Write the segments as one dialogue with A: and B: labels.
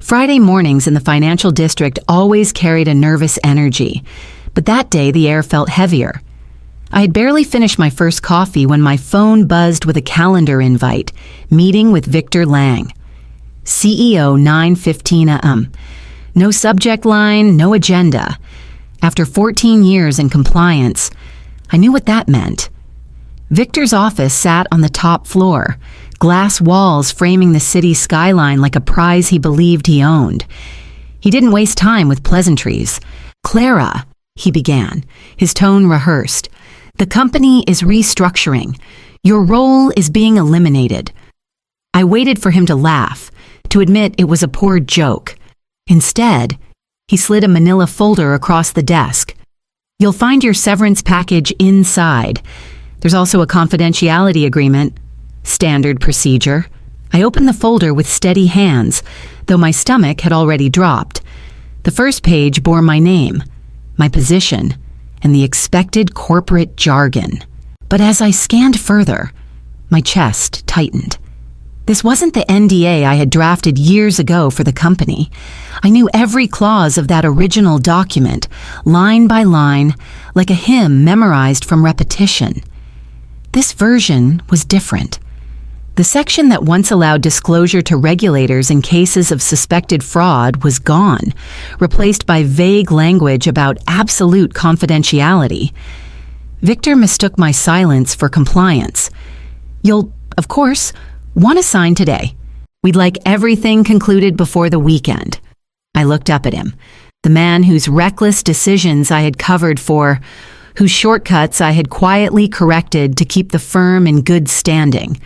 A: Friday mornings in the financial district always carried a nervous energy, but that day the air felt heavier. I had barely finished my first coffee when my phone buzzed with a calendar invite, meeting with Victor Lang. CEO 9:15 a.m. No subject line, no agenda. After 14 years in compliance, I knew what that meant. Victor's office sat on the top floor, glass walls framing the city skyline like a prize he believed he owned. He didn't waste time with pleasantries. "Clara," he began, his tone rehearsed, "the company is restructuring. Your role is being eliminated." I waited for him to laugh, to admit it was a poor joke. Instead, he slid a manila folder across the desk. "You'll find your severance package inside. There's also a confidentiality agreement. Standard procedure." I opened the folder with steady hands, though my stomach had already dropped. The first page bore my name, my position, and the expected corporate jargon. But as I scanned further, my chest tightened. This wasn't the NDA I had drafted years ago for the company. I knew every clause of that original document, line by line, like a hymn memorized from repetition. This version was different. The section that once allowed disclosure to regulators in cases of suspected fraud was gone, replaced by vague language about absolute confidentiality. Victor mistook my silence for compliance. "You'll, of course, want to sign today. We'd like everything concluded before the weekend." I looked up at him, the man whose reckless decisions I had covered for, whose shortcuts I had quietly corrected to keep the firm in good standing.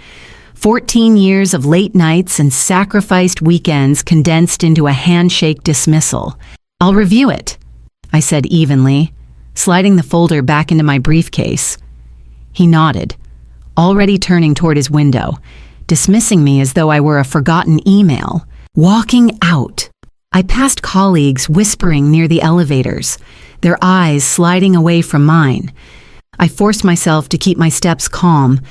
A: 14 years of late nights and sacrificed weekends condensed into a handshake dismissal. "I'll review it," I said evenly, sliding the folder back into my briefcase. He nodded, already turning toward his window, dismissing me as though I were a forgotten email. Walking out, I passed colleagues whispering near the elevators, their eyes sliding away from mine. I forced myself to keep my steps calm,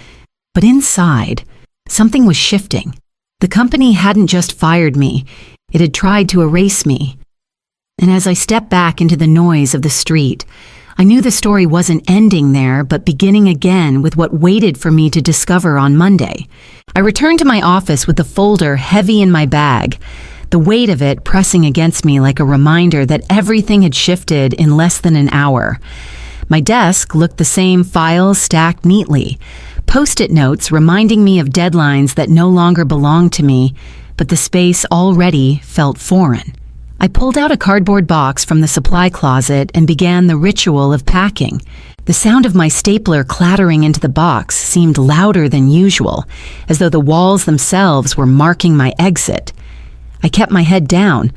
A: but inside, something was shifting. The company hadn't just fired me, it had tried to erase me. And as I stepped back into the noise of the street, I knew the story wasn't ending there, but beginning again with what waited for me to discover on Monday. I returned to my office with the folder heavy in my bag, the weight of it pressing against me like a reminder that everything had shifted in less than an hour. My desk looked the same, files stacked neatly, Post-it notes reminding me of deadlines that no longer belonged to me, but the space already felt foreign. I pulled out a cardboard box from the supply closet and began the ritual of packing. The sound of my stapler clattering into the box seemed louder than usual, as though the walls themselves were marking my exit. I kept my head down,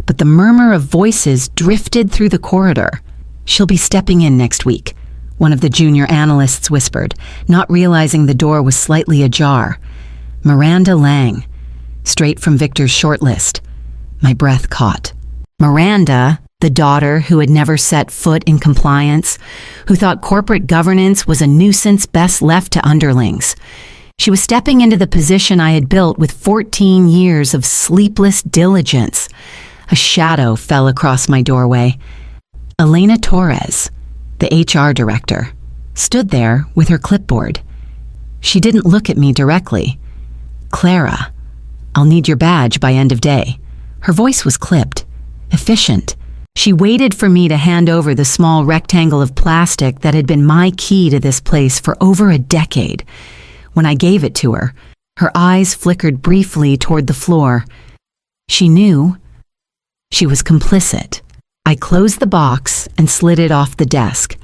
A: but the murmur of voices drifted through the corridor. "She'll be stepping in next week," one of the junior analysts whispered, not realizing the door was slightly ajar. Miranda Lang, straight from Victor's shortlist. My breath caught. Miranda, the daughter who had never set foot in compliance, who thought corporate governance was a nuisance best left to underlings. She was stepping into the position I had built with 14 years of sleepless diligence. A shadow fell across my doorway. Elena Torres, the HR director, stood there with her clipboard. She didn't look at me directly. "Clara, I'll need your badge by end of day." Her voice was clipped, efficient. She waited for me to hand over the small rectangle of plastic that had been my key to this place for over a decade. When I gave it to her, her eyes flickered briefly toward the floor. She knew. She was complicit. I closed the box and slid it off the desk,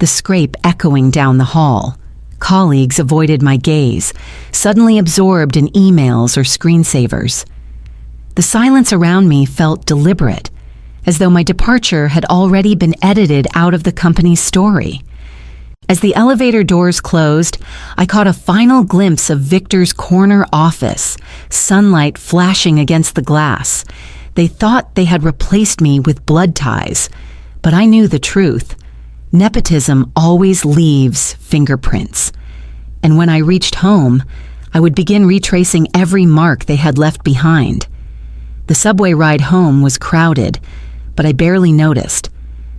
A: the scrape echoing down the hall. Colleagues avoided my gaze, suddenly absorbed in emails or screensavers. The silence around me felt deliberate, as though my departure had already been edited out of the company's story. As the elevator doors closed, I caught a final glimpse of Victor's corner office, sunlight flashing against the glass. They thought they had replaced me with blood ties, but I knew the truth. Nepotism always leaves fingerprints. And when I reached home, I would begin retracing every mark they had left behind. The subway ride home was crowded, but I barely noticed.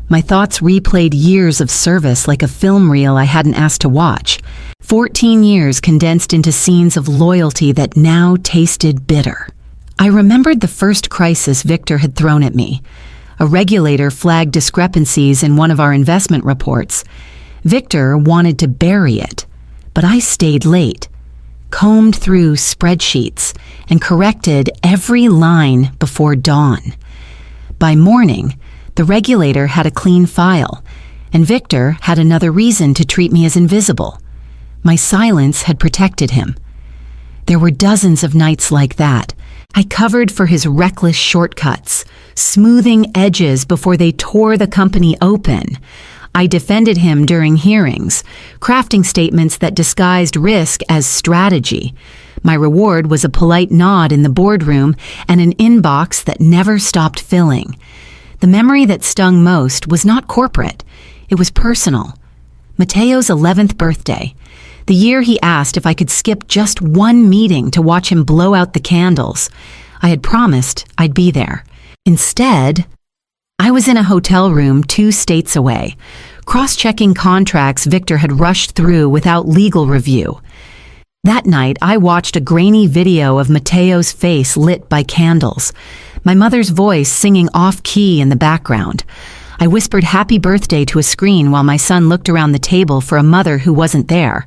A: My thoughts replayed years of service like a film reel I hadn't asked to watch. 14 years condensed into scenes of loyalty that now tasted bitter. I remembered the first crisis Victor had thrown at me. A regulator flagged discrepancies in one of our investment reports. Victor wanted to bury it, but I stayed late, combed through spreadsheets, and corrected every line before dawn. By morning, the regulator had a clean file, and Victor had another reason to treat me as invisible. My silence had protected him. There were dozens of nights like that. I covered for his reckless shortcuts, smoothing edges before they tore the company open. I defended him during hearings, crafting statements that disguised risk as strategy. My reward was a polite nod in the boardroom and an inbox that never stopped filling. The memory that stung most was not corporate. It was personal. Mateo's 11th birthday. The year he asked if I could skip just one meeting to watch him blow out the candles. I had promised I'd be there. Instead, I was in a hotel room 2 states away, cross-checking contracts Victor had rushed through without legal review. That night, I watched a grainy video of Mateo's face lit by candles, my mother's voice singing off-key in the background. I whispered happy birthday to a screen while my son looked around the table for a mother who wasn't there.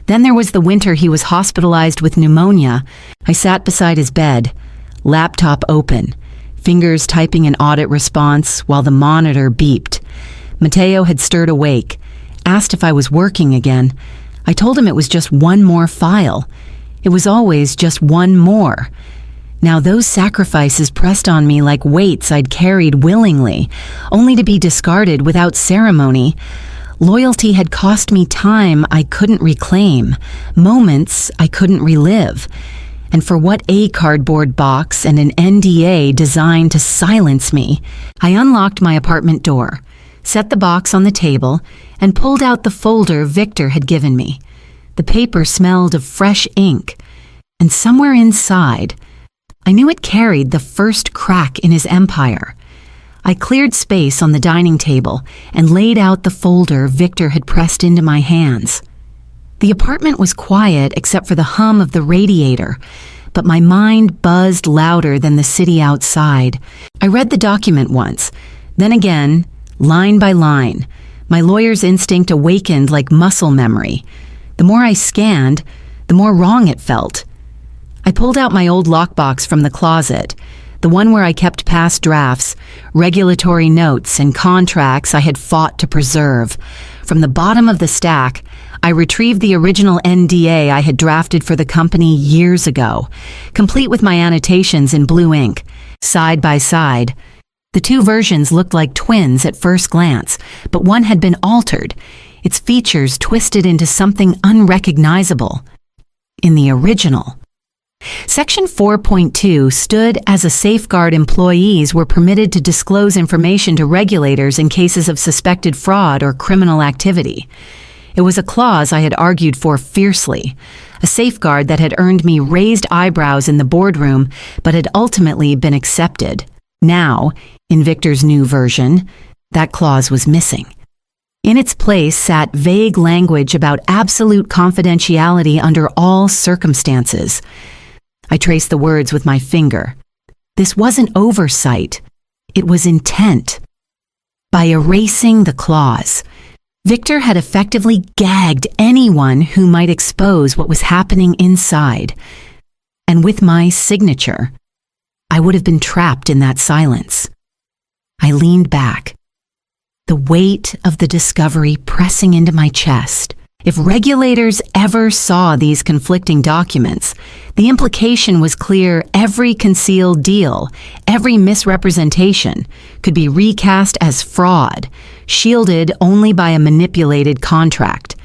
A: Then there was the winter he was hospitalized with pneumonia. I sat beside his bed, laptop open, fingers typing an audit response while the monitor beeped. Mateo had stirred awake, asked if I was working again. I told him it was just one more file. It was always just one more. Now those sacrifices pressed on me like weights I'd carried willingly, only to be discarded without ceremony. Loyalty had cost me time I couldn't reclaim, moments I couldn't relive. And for what a cardboard box and an NDA designed to silence me, I unlocked my apartment door, set the box on the table, and pulled out the folder Victor had given me. The paper smelled of fresh ink, and somewhere inside, I knew it carried the first crack in his empire. I cleared space on the dining table and laid out the folder Victor had pressed into my hands. The apartment was quiet except for the hum of the radiator, but my mind buzzed louder than the city outside. I read the document once, then again, line by line. My lawyer's instinct awakened like muscle memory. The more I scanned, the more wrong it felt. I pulled out my old lockbox from the closet, the one where I kept past drafts, regulatory notes, and contracts I had fought to preserve. From the bottom of the stack, I retrieved the original NDA I had drafted for the company years ago, complete with my annotations in blue ink. Side by side, the 2 versions looked like twins at first glance, but one had been altered, its features twisted into something unrecognizable. In the original, Section 4.2 stood as a safeguard employees were permitted to disclose information to regulators in cases of suspected fraud or criminal activity. It was a clause I had argued for fiercely, a safeguard that had earned me raised eyebrows in the boardroom but had ultimately been accepted. Now, in Victor's new version, that clause was missing. In its place sat vague language about absolute confidentiality under all circumstances. I traced the words with my finger. This wasn't oversight. It was intent. By erasing the clause, Victor had effectively gagged anyone who might expose what was happening inside. And with my signature, I would have been trapped in that silence. I leaned back, the weight of the discovery pressing into my chest. If regulators ever saw these conflicting documents, the implication was clear: every concealed deal, every misrepresentation could be recast as fraud, shielded only by a manipulated contract.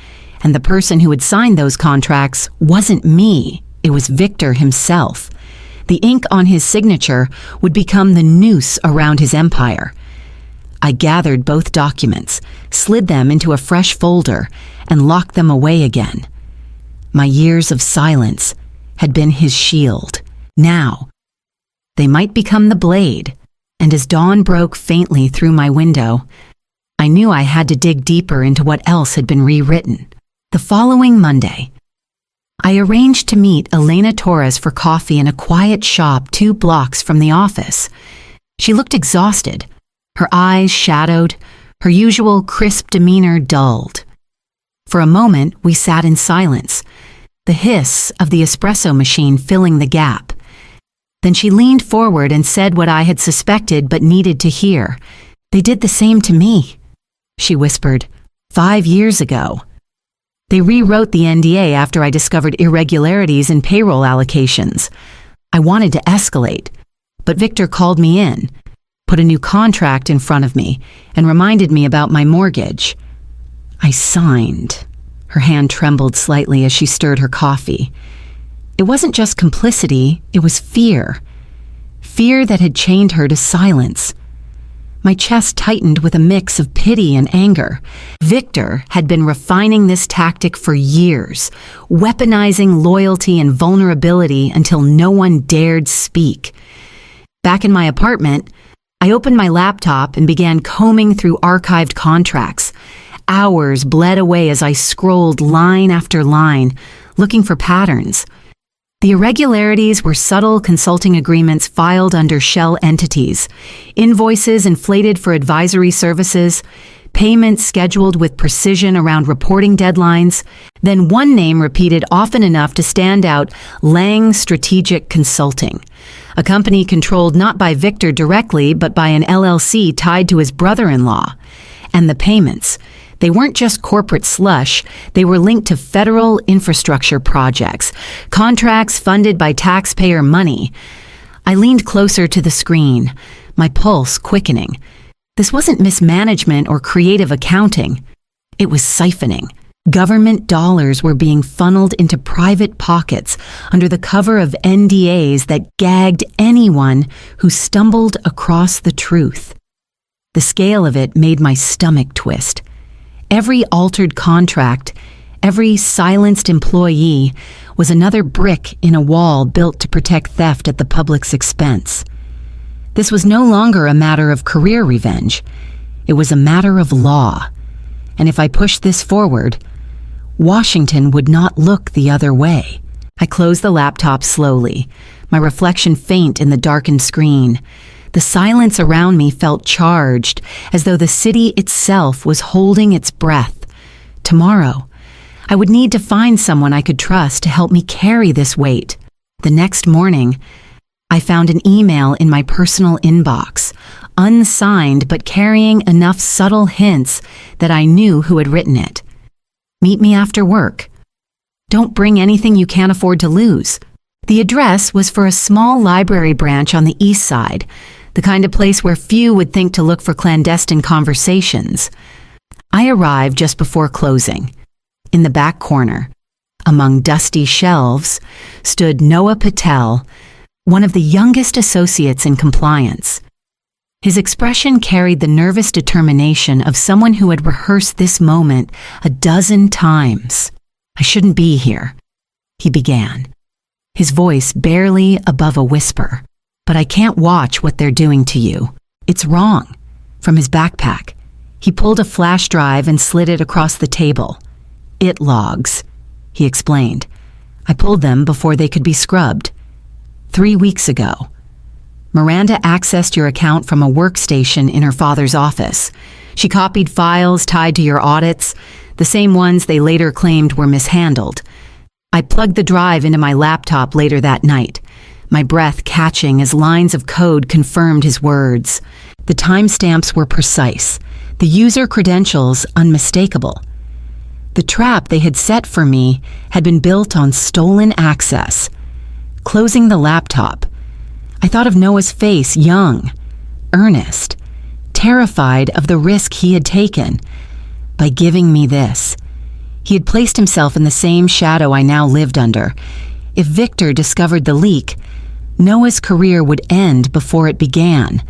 A: And the person who had signed those contracts wasn't me, it was Victor himself. The ink on his signature would become the noose around his empire. I gathered both documents, slid them into a fresh folder, and locked them away again. My years of silence had been his shield. Now, They might become the blade. And as dawn broke faintly through my window, I knew I had to dig deeper into what else had been rewritten. The following Monday, I arranged to meet Elena Torres for coffee in a quiet shop 2 blocks from the office. She looked exhausted, her eyes shadowed, her usual crisp demeanor dulled. For a moment, we sat in silence, the hiss of the espresso machine filling the gap. Then she leaned forward and said what I had suspected but needed to hear. "They did the same to me," she whispered, "5 years ago. They rewrote the NDA after I discovered irregularities in payroll allocations. I wanted to escalate, but Victor called me in, put a new contract in front of me, and reminded me about my mortgage. I signed." Her hand trembled slightly as she stirred her coffee. It wasn't just complicity, it was fear. Fear that had chained her to silence. My chest tightened with a mix of pity and anger. Victor had been refining this tactic for years, weaponizing loyalty and vulnerability until no one dared speak. Back in my apartment, I opened my laptop and began combing through archived contracts. Hours bled away as I scrolled line after line, looking for patterns. The irregularities were subtle consulting agreements filed under shell entities, invoices inflated for advisory services, payments scheduled with precision around reporting deadlines, then one name repeated often enough to stand out: Lang Strategic Consulting, a company controlled not by Victor directly but by an LLC tied to his brother-in-law. And the payments. They weren't just corporate slush, they were linked to federal infrastructure projects, contracts funded by taxpayer money. I leaned closer to the screen, my pulse quickening. This wasn't mismanagement or creative accounting. It was siphoning. Government dollars were being funneled into private pockets under the cover of NDAs that gagged anyone who stumbled across the truth. The scale of it made my stomach twist. Every altered contract, every silenced employee was another brick in a wall built to protect theft at the public's expense. This was no longer a matter of career revenge. It was a matter of law. And if I pushed this forward, Washington would not look the other way. I closed the laptop slowly, my reflection faint in the darkened screen. The silence around me felt charged, as though the city itself was holding its breath. Tomorrow, I would need to find someone I could trust to help me carry this weight. The next morning, I found an email in my personal inbox, unsigned but carrying enough subtle hints that I knew who had written it. "Meet me after work. Don't bring anything you can't afford to lose." The address was for a small library branch on the east side, the kind of place where few would think to look for clandestine conversations. I arrived just before closing. In the back corner, among dusty shelves, stood Noah Patel, one of the youngest associates in compliance. His expression carried the nervous determination of someone who had rehearsed this moment a dozen times. "I shouldn't be here," he began, his voice barely above a whisper. "But I can't watch what they're doing to you. It's wrong." From his backpack, he pulled a flash drive and slid it across the table. "It logs," he explained. "I pulled them before they could be scrubbed. 3 weeks ago. Miranda accessed your account from a workstation in her father's office. She copied files tied to your audits, the same ones they later claimed were mishandled. I plugged the drive into my laptop later that night, my breath catching as lines of code confirmed his words. The timestamps were precise, the user credentials unmistakable. The trap they had set for me had been built on stolen access. Closing the laptop, I thought of Noah's face, young, earnest, terrified of the risk he had taken. By giving me this, he had placed himself in the same shadow I now lived under. If Victor discovered the leak, Noah's career would end before it began.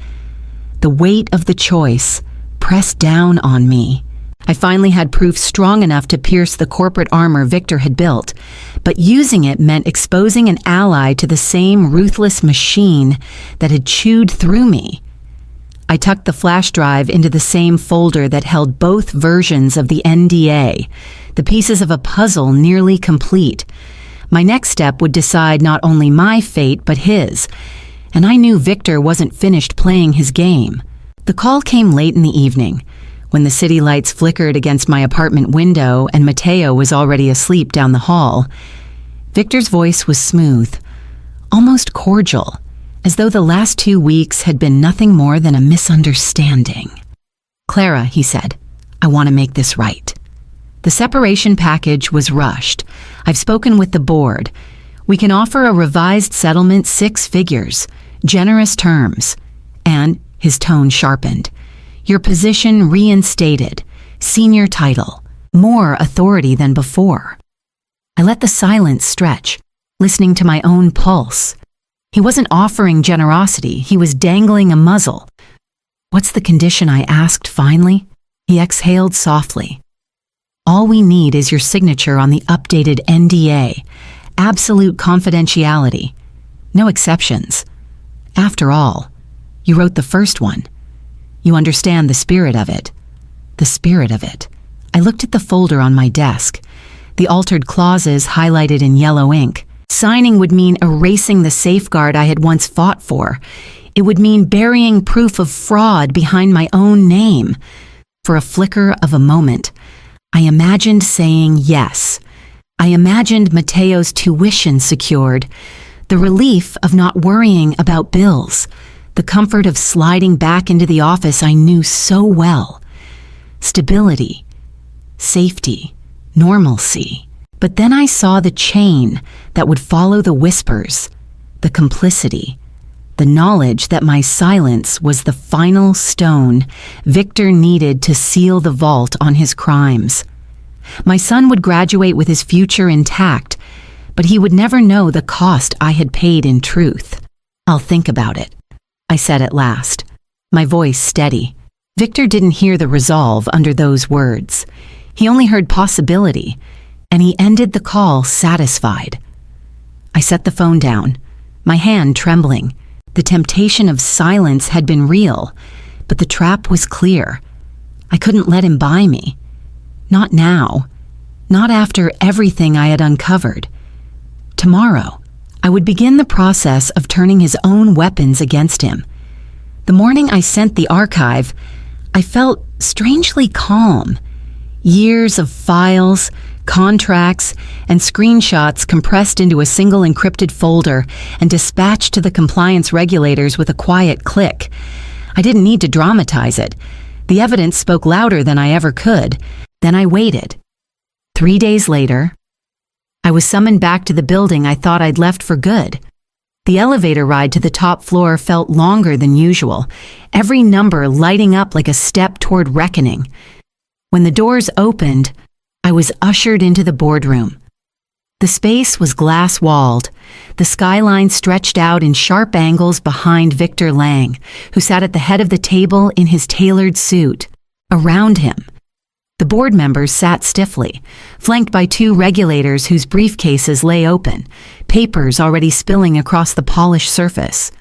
A: The weight of the choice pressed down on me. I finally had proof strong enough to pierce the corporate armor Victor had built, but using it meant exposing an ally to the same ruthless machine that had chewed through me. I tucked the flash drive into the same folder that held both versions of the NDA, the pieces of a puzzle nearly complete. My next step would decide not only my fate but his, and I knew Victor wasn't finished playing his game. The call came late in the evening, when the city lights flickered against my apartment window and Mateo was already asleep down the hall. Victor's voice was smooth, almost cordial, as though the last 2 weeks had been nothing more than a misunderstanding. "Clara," he said, "I want to make this right. The separation package was rushed. I've spoken with the board. We can offer a revised settlement 6 figures, generous terms." And his tone sharpened. "Your position reinstated, senior title, more authority than before." I let the silence stretch, listening to my own pulse. He wasn't offering generosity, he was dangling a muzzle. "What's the condition?" I asked finally. He exhaled softly. "All we need is your signature on the updated NDA. Absolute confidentiality. No exceptions. After all, you wrote the first one. You understand the spirit of it." The spirit of it. I looked at the folder on my desk. The altered clauses highlighted in yellow ink. Signing would mean erasing the safeguard I had once fought for. It would mean burying proof of fraud behind my own name. For a flicker of a moment, I imagined saying yes. I imagined Mateo's tuition secured, the relief of not worrying about bills, the comfort of sliding back into the office I knew so well. Stability, safety, normalcy. But then I saw the chain that would follow the whispers, the complicity, the knowledge that my silence was the final stone Victor needed to seal the vault on his crimes. My son would graduate with his future intact, but he would never know the cost I had paid in truth. "I'll think about it," I said at last, my voice steady. Victor didn't hear the resolve under those words. He only heard possibility, and he ended the call satisfied. I set the phone down, my hand trembling. The temptation of silence had been real, but the trap was clear. I couldn't let him buy me. Not now. Not after everything I had uncovered. Tomorrow, I would begin the process of turning his own weapons against him. The morning I sent the archive, I felt strangely calm. Years of files, contracts, and screenshots compressed into a single encrypted folder and dispatched to the compliance regulators with a quiet click. I didn't need to dramatize it. The evidence spoke louder than I ever could. Then I waited. 3 days later, I was summoned back to the building I thought I'd left for good. The elevator ride to the top floor felt longer than usual, every number lighting up like a step toward reckoning. When the doors opened, I was ushered into the boardroom. The space was glass-walled. The skyline stretched out in sharp angles behind Victor Lang, who sat at the head of the table in his tailored suit. Around him, the board members sat stiffly, flanked by 2 regulators whose briefcases lay open, papers already spilling across the polished surface.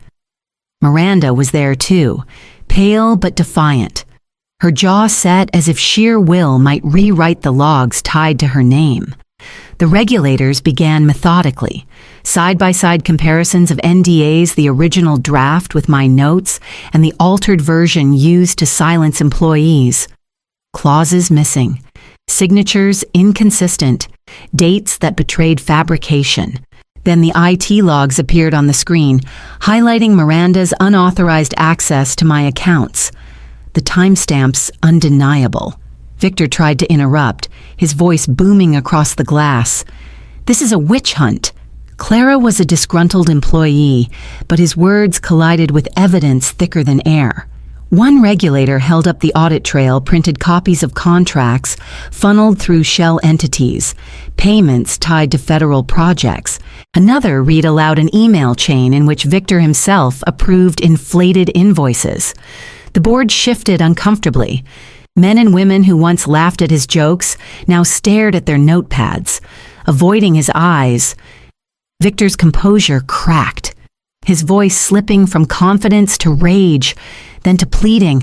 A: Miranda was there too, pale but defiant, her jaw set as if sheer will might rewrite the logs tied to her name. The regulators began methodically, side-by-side comparisons of NDAs, the original draft with my notes, and the altered version used to silence employees. Clauses missing, signatures inconsistent, dates that betrayed fabrication. Then the IT logs appeared on the screen, highlighting Miranda's unauthorized access to my accounts. The timestamps undeniable. Victor tried to interrupt, his voice booming across the glass. "This is a witch hunt." Clara was a disgruntled employee, but his words collided with evidence thicker than air. One regulator held up the audit trail, printed copies of contracts funneled through shell entities, payments tied to federal projects. Another read aloud an email chain in which Victor himself approved inflated invoices. The board shifted uncomfortably. Men and women who once laughed at his jokes now stared at their notepads, avoiding his eyes. Victor's composure cracked, his voice slipping from confidence to rage, then to pleading.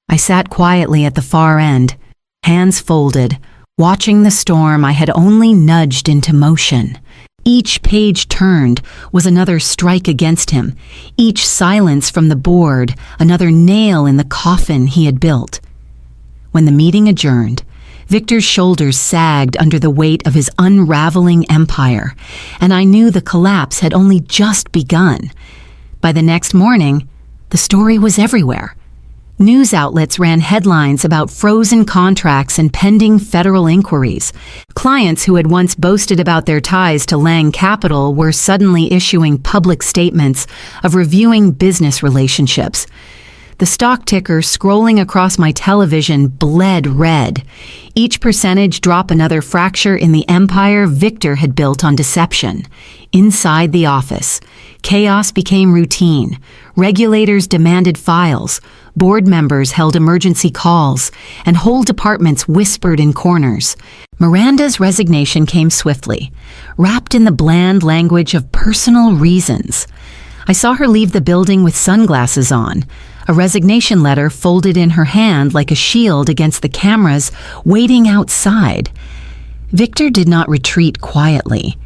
A: I sat quietly at the far end, hands folded, watching the storm I had only nudged into motion. Each page turned was another strike against him, each silence from the board another nail in the coffin he had built. When the meeting adjourned, Victor's shoulders sagged under the weight of his unraveling empire, and I knew the collapse had only just begun. By the next morning, the story was everywhere. News outlets ran headlines about frozen contracts and pending federal inquiries. Clients who had once boasted about their ties to Lang Capital were suddenly issuing public statements of reviewing business relationships. The stock ticker scrolling across my television bled red. Each percentage drop another fracture in the empire Victor had built on deception. Inside the office, chaos became routine. Regulators demanded files. Board members held emergency calls, and whole departments whispered in corners. Miranda's resignation came swiftly, wrapped in the bland language of personal reasons. I saw her leave the building with sunglasses on, a resignation letter folded in her hand like a shield against the cameras waiting outside. Victor did not retreat quietly.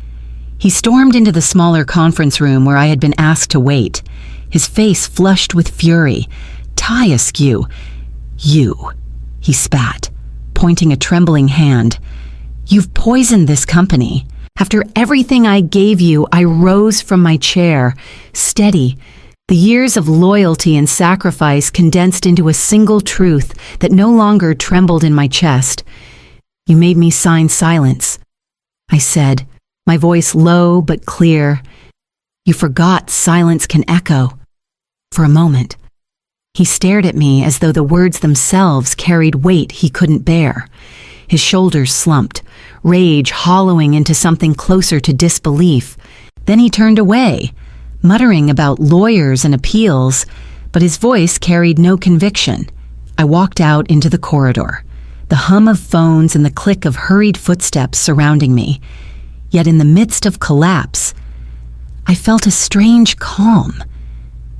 A: He stormed into the smaller conference room where I had been asked to wait, his face flushed with fury, tie askew. "You," he spat, pointing a trembling hand. "You've poisoned this company." After everything I gave you, I rose from my chair, steady, the years of loyalty and sacrifice condensed into a single truth that no longer trembled in my chest. "You made me sign silence," I said, my voice low but clear. "You forgot silence can echo." For a moment, he stared at me as though the words themselves carried weight he couldn't bear. His shoulders slumped, rage hollowing into something closer to disbelief. Then he turned away, muttering about lawyers and appeals, but his voice carried no conviction. I walked out into the corridor, the hum of phones and the click of hurried footsteps surrounding me. Yet in the midst of collapse, I felt a strange calm.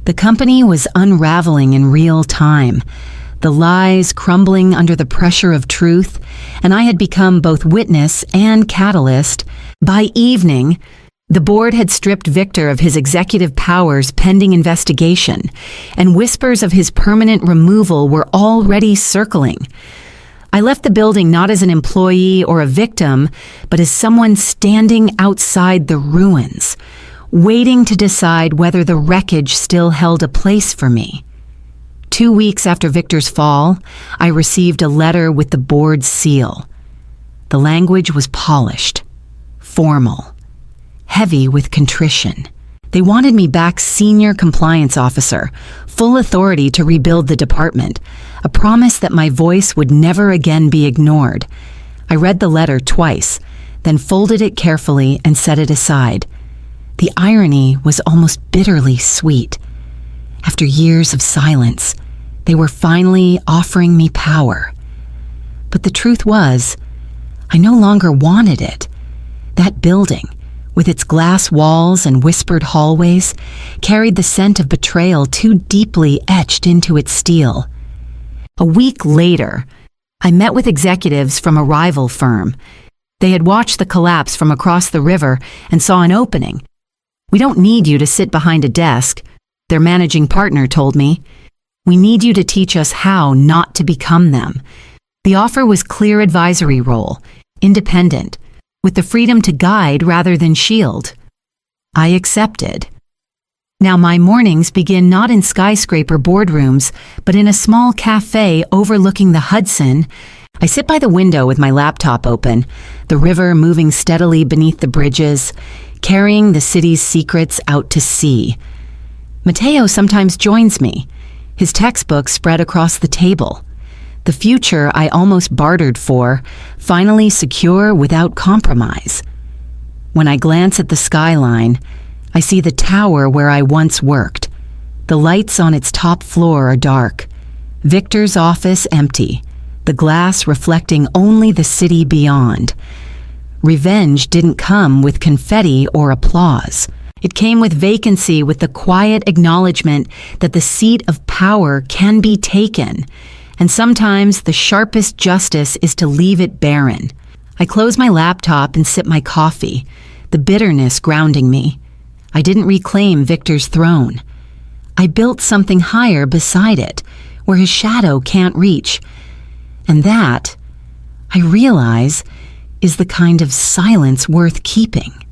A: The company was unraveling in real time, the lies crumbling under the pressure of truth, and I had become both witness and catalyst. By evening, the board had stripped Victor of his executive powers pending investigation, and whispers of his permanent removal were already circling. I left the building not as an employee or a victim, but as someone standing outside the ruins, waiting to decide whether the wreckage still held a place for me. 2 weeks after Victor's fall, I received a letter with the board's seal. The language was polished, formal, heavy with contrition. They wanted me back senior compliance officer, full authority to rebuild the department, a promise that my voice would never again be ignored. I read the letter twice, then folded it carefully and set it aside. The irony was almost bitterly sweet. After years of silence, they were finally offering me power. But the truth was, I no longer wanted it. That building, with its glass walls and whispered hallways, carried the scent of betrayal too deeply etched into its steel. A week later, I met with executives from a rival firm. They had watched the collapse from across the river and saw an opening. "We don't need you to sit behind a desk," their managing partner told me. "We need you to teach us how not to become them." The offer was clear advisory role, independent, with the freedom to guide rather than shield. I accepted. Now my mornings begin not in skyscraper boardrooms, but in a small cafe overlooking the Hudson. I sit by the window with my laptop open, the river moving steadily beneath the bridges, carrying the city's secrets out to sea. Mateo sometimes joins me, his textbook spread across the table. The future I almost bartered for, finally secure without compromise. When I glance at the skyline, I see the tower where I once worked. The lights on its top floor are dark. Victor's office empty. the glass reflecting only the city beyond. Revenge didn't come with confetti or applause. It came with vacancy, with the quiet acknowledgement that the seat of power can be taken, and sometimes the sharpest justice is to leave it barren. I close my laptop and sip my coffee, the bitterness grounding me. I didn't reclaim Victor's throne. I built something higher beside it, where his shadow can't reach. And that, I realize, is the kind of silence worth keeping.